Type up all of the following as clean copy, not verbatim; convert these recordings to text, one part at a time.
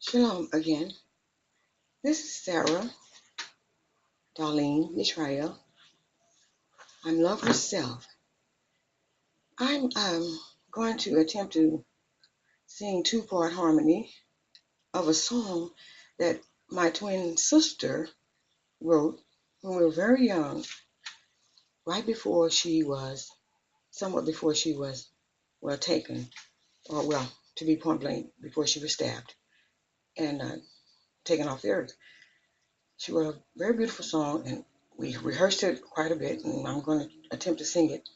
Shalom again. This is Sarah, Darlene, Israel. I'm Love Herself. I'm going to attempt to sing two-part harmony of a song that my twin sister wrote when we were very young, right before she was, somewhat before she was, taken, or to be point blank, before she was stabbed and taken off the earth. She wrote a very beautiful song, and we rehearsed it quite a bit, and I'm going to attempt to sing it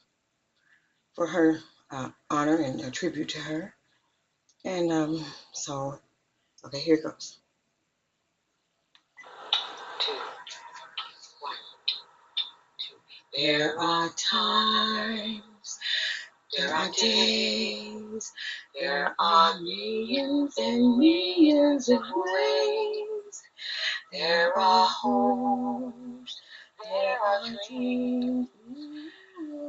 for her honor and a tribute to her. And okay, here it goes. 2, 1, 2. There are times, there are days, there are millions and millions of ways. There are hopes, there are dreams,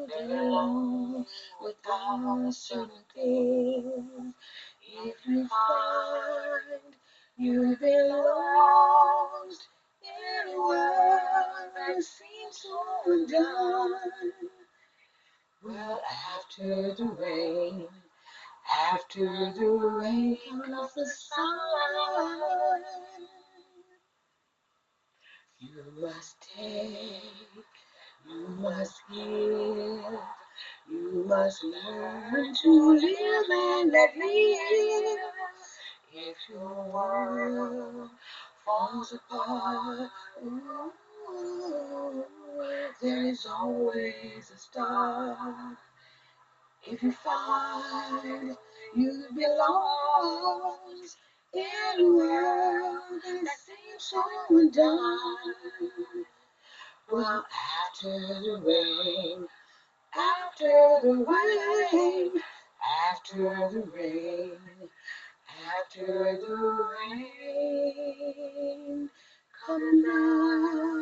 they're alone without certain things. If you find you've been lost in a world that seems so undone, well, after the rain comes the sun. You must take, you must give, you must learn to live and let live. If your world falls apart, ooh, there is always a start. If you find you belong in a world that seems so undone, well, after the rain, after the rain, after the rain, after the rain, come down.